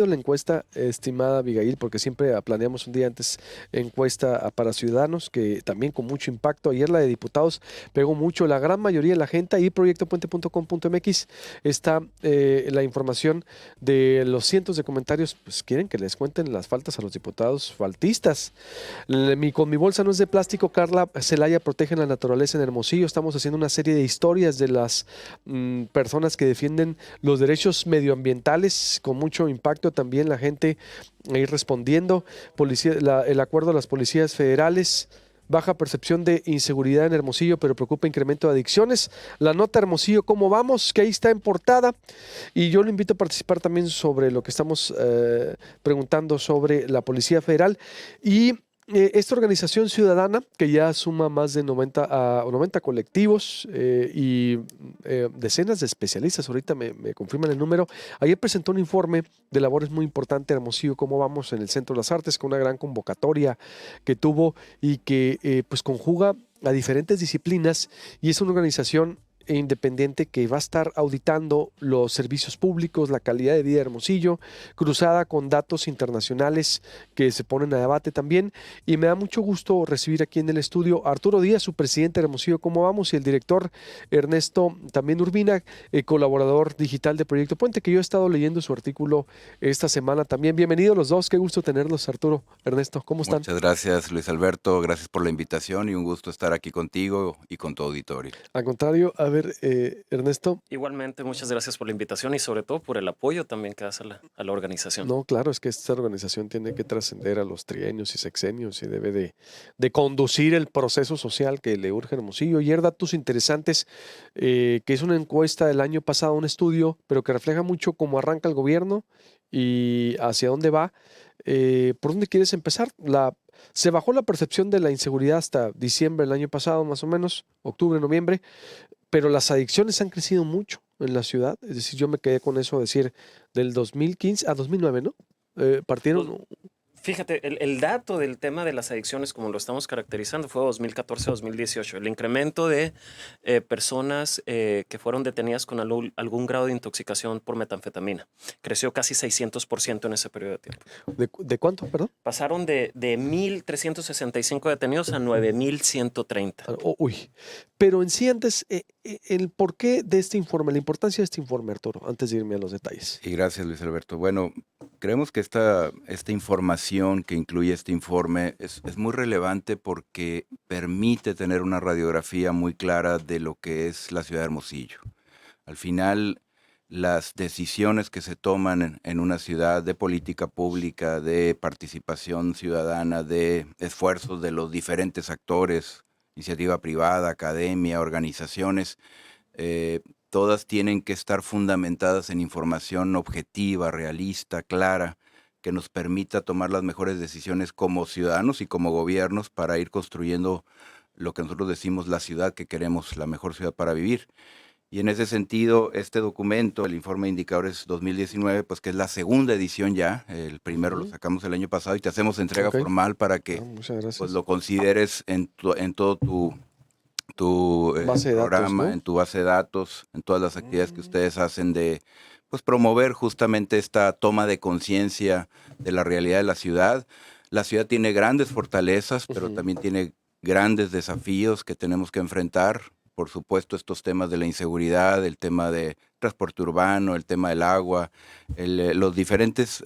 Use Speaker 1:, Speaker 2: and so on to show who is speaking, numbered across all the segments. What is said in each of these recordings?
Speaker 1: la encuesta, estimada Abigail, porque siempre planeamos un día antes encuesta para ciudadanos, que también con mucho impacto. Ayer la de diputados pegó mucho, la gran mayoría de la gente, ahí proyectopuente.com.mx está la información de los cientos de comentarios, pues quieren que les cuenten las faltas a los diputados faltistas. Con mi bolsa no es de plástico, Carla Celaya protege la naturaleza en Hermosillo. Estamos haciendo una serie de historias de las personas que defienden los derechos medioambientales con mucho impacto, también la gente ahí respondiendo. El acuerdo de las policías federales, baja percepción de inseguridad en Hermosillo, pero preocupa incremento de adicciones. La nota Hermosillo, ¿cómo vamos? Que ahí está en portada. Y yo lo invito a participar también sobre lo que estamos preguntando sobre la Policía Federal. Y esta organización ciudadana, que ya suma más de 90 colectivos y decenas de especialistas, ahorita me confirman el número, ayer presentó un informe de labores muy importante, Hermosillo, cómo vamos en el Centro de las Artes, con una gran convocatoria que tuvo y que pues conjuga a diferentes disciplinas, y es una organización independiente que va a estar auditando los servicios públicos, la calidad de vida de Hermosillo, cruzada con datos internacionales que se ponen a debate también. Y me da mucho gusto recibir aquí en el estudio a Arturo Díaz, su presidente de Hermosillo, ¿cómo vamos? Y el director Ernesto también Urbina, colaborador digital de Proyecto Puente, que yo he estado leyendo su artículo esta semana también. Bienvenidos los dos, qué gusto tenerlos, Arturo, Ernesto, ¿cómo están?
Speaker 2: Muchas gracias, Luis Alberto, gracias por la invitación y un gusto estar aquí contigo y con tu auditorio.
Speaker 1: Al contrario, a ver, Ernesto.
Speaker 3: Igualmente, muchas gracias por la invitación y sobre todo por el apoyo también que das a la organización.
Speaker 1: No, claro, es que esta organización tiene que trascender a los trienios y sexenios y debe de conducir el proceso social que le urge a Hermosillo. Ayer datos interesantes, que es una encuesta del año pasado, un estudio, pero que refleja mucho cómo arranca el gobierno y hacia dónde va. ¿Por dónde quieres empezar? Se bajó la percepción de la inseguridad hasta diciembre del año pasado, más o menos, octubre, noviembre, pero las adicciones han crecido mucho en la ciudad. Es decir, yo me quedé con eso, decir, del 2015 a 2009, ¿no? Partieron.
Speaker 3: Fíjate, el dato del tema de las adicciones, como lo estamos caracterizando, fue 2014-2018. El incremento de personas que fueron detenidas con algún grado de intoxicación por metanfetamina creció casi 600% en ese periodo de tiempo.
Speaker 1: ¿De cuánto, perdón?
Speaker 3: Pasaron de 1,365 detenidos a 9,130.
Speaker 1: Uy, pero en sí antes, el porqué de este informe, la importancia de este informe, Arturo, antes de irme a los detalles.
Speaker 2: Y gracias, Luis Alberto. Bueno, creemos que esta información que incluye este informe es muy relevante porque permite tener una radiografía muy clara de lo que es la ciudad de Hermosillo. Al final, las decisiones que se toman en una ciudad de política pública, de participación ciudadana, de esfuerzos de los diferentes actores, iniciativa privada, academia, organizaciones, todas tienen que estar fundamentadas en información objetiva, realista, clara, que nos permita tomar las mejores decisiones como ciudadanos y como gobiernos para ir construyendo lo que nosotros decimos la ciudad que queremos, la mejor ciudad para vivir. Y en ese sentido, este documento, el Informe de Indicadores 2019, pues que es la segunda edición ya, el primero lo sacamos el año pasado y te hacemos entrega formal para que pues, lo consideres en todo tu programa,
Speaker 1: ¿no?
Speaker 2: en tu base de datos, en todas las actividades que ustedes hacen de pues promover justamente esta toma de conciencia de la realidad de la ciudad. La ciudad tiene grandes fortalezas, pero también tiene grandes desafíos que tenemos que enfrentar. Por supuesto, estos temas de la inseguridad, el tema de transporte urbano, el tema del agua, los diferentes,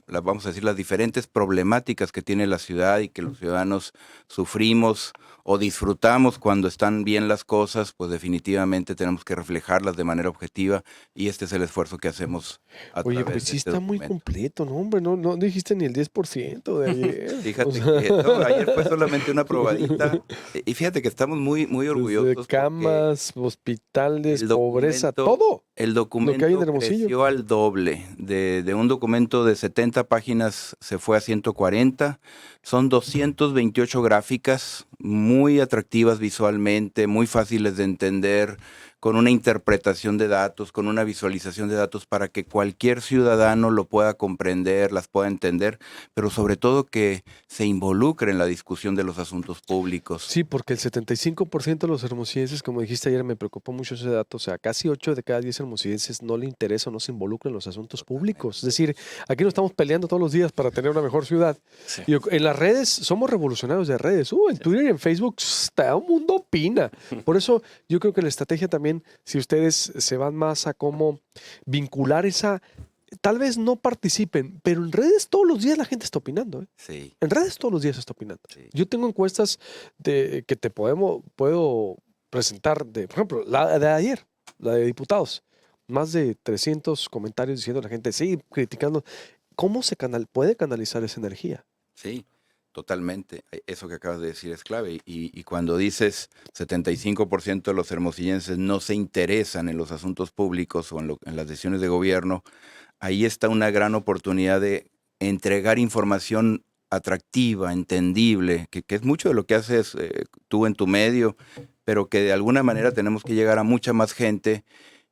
Speaker 2: vamos a decir, las diferentes problemáticas que tiene la ciudad y que los ciudadanos sufrimos o disfrutamos cuando están bien las cosas, pues definitivamente tenemos que reflejarlas de manera objetiva y este es el esfuerzo que hacemos a través
Speaker 1: pues
Speaker 2: de
Speaker 1: sí
Speaker 2: este
Speaker 1: está muy
Speaker 2: documento.
Speaker 1: completo, ¿no, hombre? No dijiste ni el 10% de ayer.
Speaker 2: Fíjate que no, ayer fue solamente una probadita y fíjate que estamos muy orgullosos.
Speaker 1: Desde camas, hospitales,
Speaker 2: el
Speaker 1: pobreza,
Speaker 2: documento,
Speaker 1: todo
Speaker 2: el
Speaker 1: lo que hay en
Speaker 2: documento
Speaker 1: Hermosillo.
Speaker 2: creció al doble. De un documento de 70 páginas se fue a 140. Son 228 gráficas muy atractivas visualmente, muy fáciles de entender, con una interpretación de datos, con una visualización de datos para que cualquier ciudadano lo pueda comprender, las pueda entender, pero sobre todo que se involucre en la discusión de los asuntos públicos.
Speaker 1: Sí, porque el 75% de los hermosillenses, como dijiste ayer, me preocupó mucho ese dato, o sea, casi 8 de cada 10 hermosillenses no le interesa o no se involucran en los asuntos públicos. Es decir, aquí no estamos peleando todos los días para tener una mejor ciudad.
Speaker 3: Sí.
Speaker 1: Y en las redes somos revolucionarios de redes. En Twitter y en Facebook todo el mundo opina. Por eso yo creo que la estrategia también, si ustedes se van más a cómo vincular esa, tal vez no participen, pero en redes todos los días la gente está opinando, ¿eh?
Speaker 2: Sí,
Speaker 1: En redes todos los días está opinando.
Speaker 2: sí.
Speaker 1: Yo tengo encuestas que te puedo presentar, por ejemplo, la de ayer, la de diputados. Más de 300 comentarios diciendo a la gente, sí, criticando. ¿Cómo se puede canalizar esa energía?
Speaker 2: Sí, totalmente. Eso que acabas de decir es clave. Y cuando dices 75% de los hermosillenses no se interesan en los asuntos públicos o en las decisiones de gobierno, ahí está una gran oportunidad de entregar información atractiva, entendible, que es mucho de lo que haces tú en tu medio, pero que de alguna manera tenemos que llegar a mucha más gente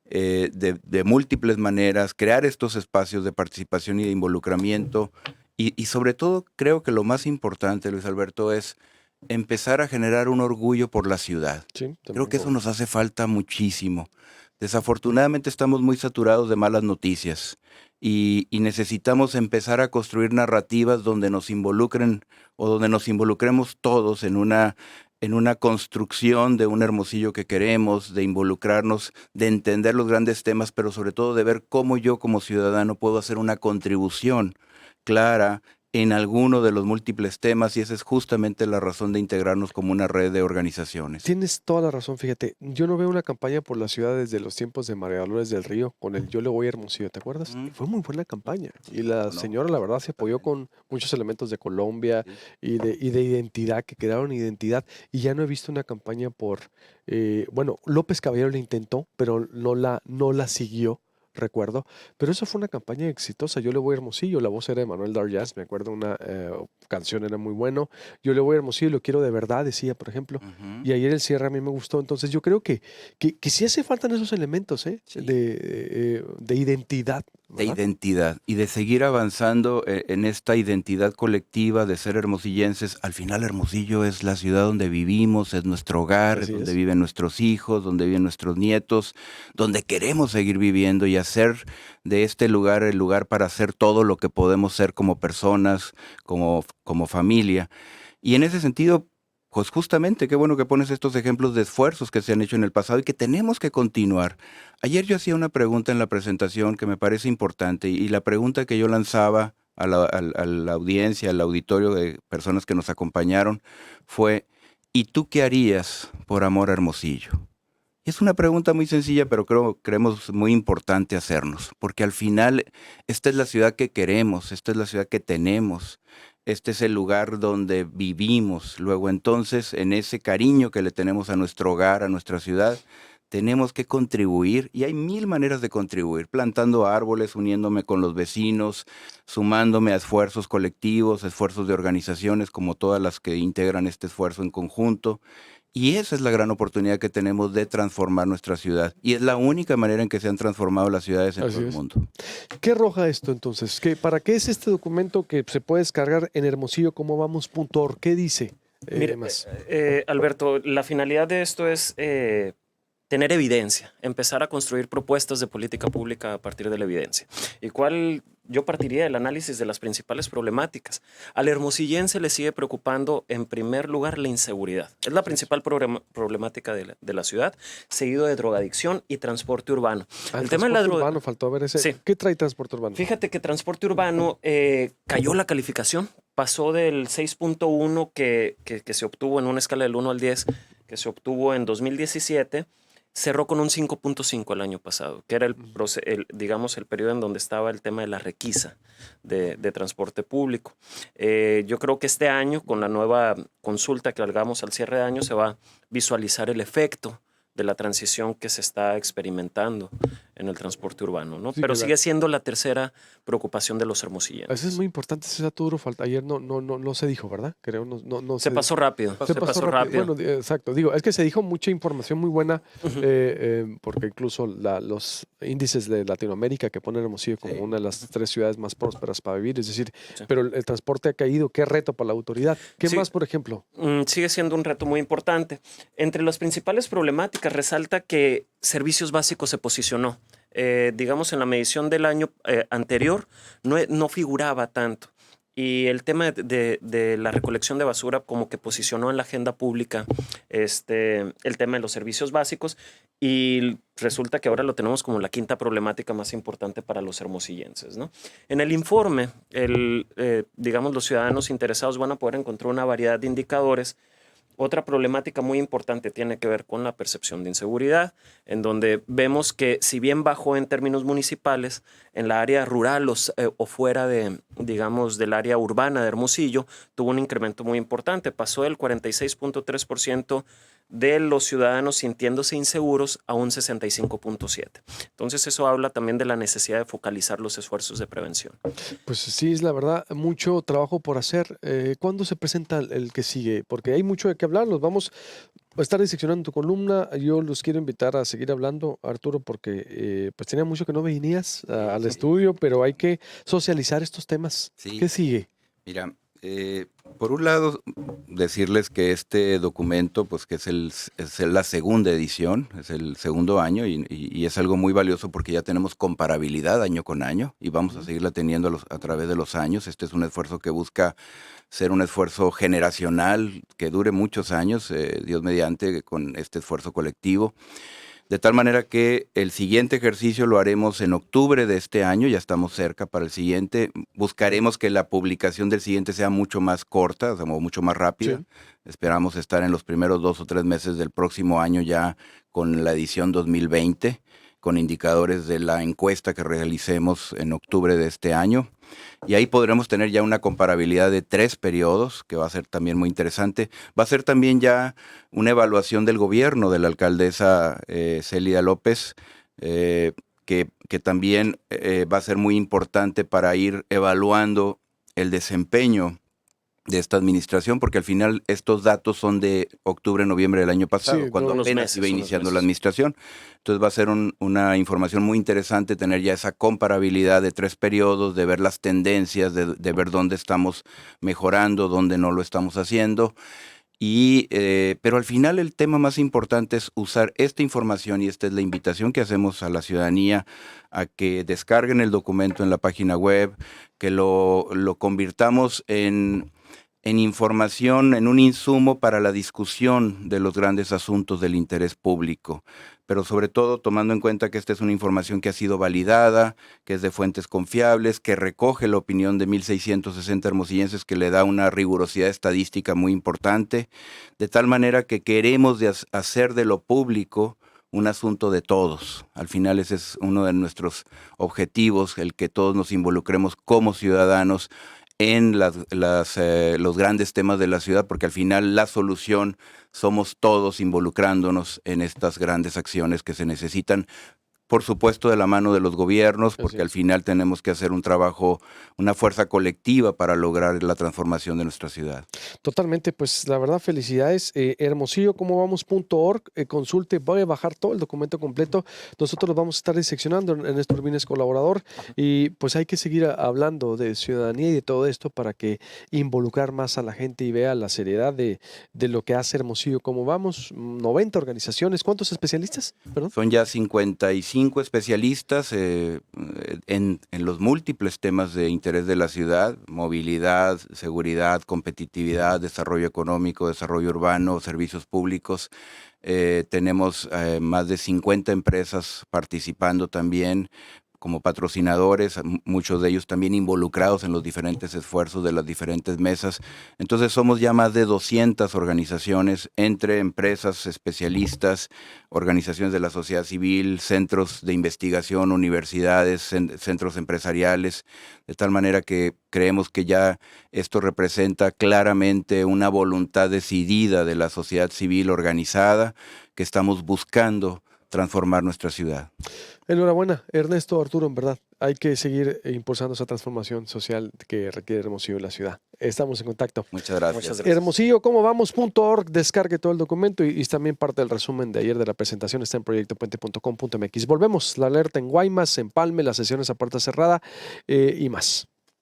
Speaker 2: de múltiples maneras, crear estos espacios de participación y de involucramiento. Y sobre todo, creo que lo más importante, Luis Alberto, es empezar a generar un orgullo por la ciudad.
Speaker 1: Sí,
Speaker 2: Creo que eso nos hace falta muchísimo. Desafortunadamente estamos muy saturados de malas noticias y necesitamos empezar a construir narrativas donde nos involucren o donde nos involucremos todos en una construcción de un Hermosillo que queremos, de involucrarnos, de entender los grandes temas, pero sobre todo de ver cómo yo como ciudadano puedo hacer una contribución clara en alguno de los múltiples temas, y esa es justamente la razón de integrarnos como una red de organizaciones.
Speaker 1: Tienes toda la razón, fíjate. Yo no veo una campaña por la ciudad desde los tiempos de María Dolores del Río con el Yo le voy a Hermosillo, ¿te acuerdas?
Speaker 2: Mm.
Speaker 1: Fue muy buena campaña.
Speaker 2: Sí,
Speaker 1: Y la
Speaker 2: ¿cómo no?
Speaker 1: señora, la verdad, se apoyó con muchos elementos de Colombia
Speaker 2: Sí.
Speaker 1: y de identidad, que crearon identidad. Y ya no he visto una campaña por, bueno, López Caballero la intentó, pero no la siguió, recuerdo. Pero eso fue una campaña exitosa. Yo le voy a Hermosillo, la voz era de Manuel Darjaz, me acuerdo, una canción era muy bueno. Yo le voy a Hermosillo, lo quiero de verdad, decía, por ejemplo.
Speaker 2: Ujú.
Speaker 1: Y ayer el cierre a mí me gustó. Entonces yo creo que sí hace falta esos elementos, ¿eh?
Speaker 2: Sí.
Speaker 1: De identidad,
Speaker 2: De
Speaker 1: ¿verdad?
Speaker 2: identidad y de seguir avanzando en esta identidad colectiva de ser hermosillenses. Al final Hermosillo es la ciudad donde vivimos, es nuestro hogar, es
Speaker 1: Así
Speaker 2: donde
Speaker 1: es.
Speaker 2: viven nuestros hijos, donde viven nuestros nietos, donde queremos seguir viviendo y hacer de este lugar el lugar para hacer todo lo que podemos ser como personas, como familia. Y en ese sentido, pues justamente, qué bueno que pones estos ejemplos de esfuerzos que se han hecho en el pasado y que tenemos que continuar. Ayer yo hacía una pregunta en la presentación que me parece importante, y la pregunta que yo lanzaba a la audiencia, al auditorio de personas que nos acompañaron fue, ¿y tú qué harías por amor a Hermosillo? Y es una pregunta muy sencilla, pero creemos muy importante hacernos, porque al final esta es la ciudad que queremos, esta es la ciudad que tenemos, este es el lugar donde vivimos. Luego entonces, en ese cariño que le tenemos a nuestro hogar, a nuestra ciudad, tenemos que contribuir, y hay mil maneras de contribuir: plantando árboles, uniéndome con los vecinos, sumándome a esfuerzos colectivos, esfuerzos de organizaciones como todas las que integran este esfuerzo en conjunto. Y esa es la gran oportunidad que tenemos de transformar nuestra ciudad. Y es la única manera en que se han transformado las ciudades en
Speaker 1: Así
Speaker 2: todo el
Speaker 1: es.
Speaker 2: mundo.
Speaker 1: ¿Qué arroja esto entonces? ¿Para qué es este documento que se puede descargar en hermosillo.vamos.org? ¿Qué dice?
Speaker 3: Mira,
Speaker 1: Más.
Speaker 3: Alberto, la finalidad de esto es tener evidencia, empezar a construir propuestas de política pública a partir de la evidencia. ¿Y cuál? Yo partiría del análisis de las principales problemáticas. Al hermosillense le sigue preocupando, en primer lugar, la inseguridad. Es la principal problemática de la ciudad, seguido de drogadicción y transporte urbano.
Speaker 1: El transporte urbano, faltó ver ese.
Speaker 3: Sí.
Speaker 1: ¿Qué trae transporte urbano?
Speaker 3: Fíjate que transporte urbano cayó la calificación, pasó del 6.1 que se obtuvo en una escala del 1 al 10, que se obtuvo en 2017, cerró con un 5.5 el año pasado, que era digamos, el periodo en donde estaba el tema de la requisa de transporte público. Yo creo que este año, con la nueva consulta que hagamos al cierre de año, se va a visualizar el efecto de la transición que se está experimentando en el transporte urbano, ¿no?
Speaker 1: Sí,
Speaker 3: Pero
Speaker 1: que
Speaker 3: sigue siendo la tercera preocupación de los hermosillenses.
Speaker 1: Eso es muy importante, ese dato duro. Ayer no se dijo, ¿verdad? Creo, no
Speaker 3: Se pasó rápido,
Speaker 1: Se pasó rápido. Bueno, exacto. Digo, es que se dijo mucha información muy buena, porque incluso los índices de Latinoamérica que ponen Hermosillo como
Speaker 2: Sí.
Speaker 1: una de las 3 ciudades más prósperas para vivir, es decir,
Speaker 3: Sí.
Speaker 1: pero el transporte ha caído. Qué reto para la autoridad. ¿Qué
Speaker 3: Sí.
Speaker 1: más, por ejemplo?
Speaker 3: Sigue siendo un reto muy importante. Entre las principales problemáticas resalta que servicios básicos se posicionó. Digamos, en la medición del año anterior no figuraba tanto. Y el tema de la recolección de basura como que posicionó en la agenda pública el tema de los servicios básicos, y resulta que ahora lo tenemos como la quinta problemática más importante para los hermosillenses, ¿no? En el informe, digamos, los ciudadanos interesados van a poder encontrar una variedad de indicadores. Otra problemática muy importante tiene que ver con la percepción de inseguridad, en donde vemos que si bien bajó en términos municipales, en la área rural o fuera de, digamos, del área urbana de Hermosillo, tuvo un incremento muy importante. Pasó del 46.3% de los ciudadanos sintiéndose inseguros a un 65.7%. Entonces eso habla también de la necesidad de focalizar los esfuerzos de prevención.
Speaker 1: Pues sí, es la verdad, mucho trabajo por hacer. ¿Cuándo se presenta el que sigue? Porque hay mucho de qué hablar. Los vamos a estar diseccionando tu columna. Yo los quiero invitar a seguir hablando, Arturo, porque pues tenía mucho que no venías al estudio, pero hay que socializar estos temas.
Speaker 2: Sí.
Speaker 1: ¿Qué sigue?
Speaker 2: Mira, por un lado, decirles que este documento, pues que es la segunda edición, es el segundo año, y es algo muy valioso porque ya tenemos comparabilidad año con año y vamos a seguirla teniendo a través de los años. Este es un esfuerzo que busca ser un esfuerzo generacional, que dure muchos años, Dios mediante, con este esfuerzo colectivo. De tal manera que el siguiente ejercicio lo haremos en octubre de este año, ya estamos cerca para el siguiente. Buscaremos que la publicación del siguiente sea mucho más corta, o sea, mucho más rápida.
Speaker 1: Sí.
Speaker 2: Esperamos estar en los primeros 2 o 3 meses del próximo año ya con la edición 2020, con indicadores de la encuesta que realicemos en octubre de este año. Y ahí podremos tener ya una comparabilidad de 3 periodos, que va a ser también muy interesante. Va a ser también ya una evaluación del gobierno de la alcaldesa Célida López, que también va a ser muy importante para ir evaluando el desempeño de esta administración, porque al final estos datos son de octubre, noviembre del año pasado,
Speaker 1: Sí,
Speaker 2: cuando
Speaker 3: unos
Speaker 2: apenas
Speaker 3: meses,
Speaker 2: iba
Speaker 3: unos
Speaker 2: iniciando
Speaker 3: meses.
Speaker 2: la administración. Entonces va a ser una información muy interesante tener ya esa comparabilidad de 3 periodos, de ver las tendencias, de ver dónde estamos mejorando, dónde no lo estamos haciendo. Pero al final el tema más importante es usar esta información, y esta es la invitación que hacemos a la ciudadanía, a que descarguen el documento en la página web, que lo convirtamos en información, en un insumo para la discusión de los grandes asuntos del interés público, pero sobre todo tomando en cuenta que esta es una información que ha sido validada, que es de fuentes confiables, que recoge la opinión de 1.660 hermosillenses, que le da una rigurosidad estadística muy importante, de tal manera que queremos hacer de lo público un asunto de todos. Al final ese es uno de nuestros objetivos, el que todos nos involucremos como ciudadanos en los grandes temas de la ciudad, porque al final la solución somos todos involucrándonos en estas grandes acciones que se necesitan, por supuesto de la mano de los gobiernos, porque al final tenemos que hacer un trabajo, una fuerza colectiva para lograr la transformación de nuestra ciudad.
Speaker 1: Totalmente, pues la verdad, felicidades. Hermosillo, ¿cómo vamos.org? Consulte, voy a bajar todo el documento completo. Nosotros lo vamos a estar diseccionando. Néstor Urbina es colaborador, y pues hay que seguir hablando de ciudadanía y de todo esto para que involucrar más a la gente y vea la seriedad de lo que hace Hermosillo. ¿Cómo vamos? 90 organizaciones. ¿Cuántos especialistas? Perdón.
Speaker 2: Son ya 55 especialistas en los múltiples temas de interés de la ciudad: movilidad, seguridad, competitividad, desarrollo económico, desarrollo urbano, servicios públicos. Tenemos más de 50 empresas participando también, como patrocinadores, muchos de ellos también involucrados en los diferentes esfuerzos de las diferentes mesas. Entonces somos ya más de 200 organizaciones entre empresas, especialistas, organizaciones de la sociedad civil, centros de investigación, universidades, centros empresariales, de tal manera que creemos que ya esto representa claramente una voluntad decidida de la sociedad civil organizada, que estamos buscando transformar nuestra ciudad.
Speaker 1: Enhorabuena, Ernesto, Arturo, en verdad. Hay que seguir impulsando esa transformación social que requiere Hermosillo en la ciudad. Estamos en contacto.
Speaker 2: Muchas gracias.
Speaker 3: Muchas gracias.
Speaker 1: Hermosillo, ¿cómo vamos.org? Descargue todo el documento y también parte del resumen de ayer de la presentación está en proyectopuente.com.mx. Volvemos, la alerta en Guaymas, en Palme, las sesiones a puerta cerrada y más.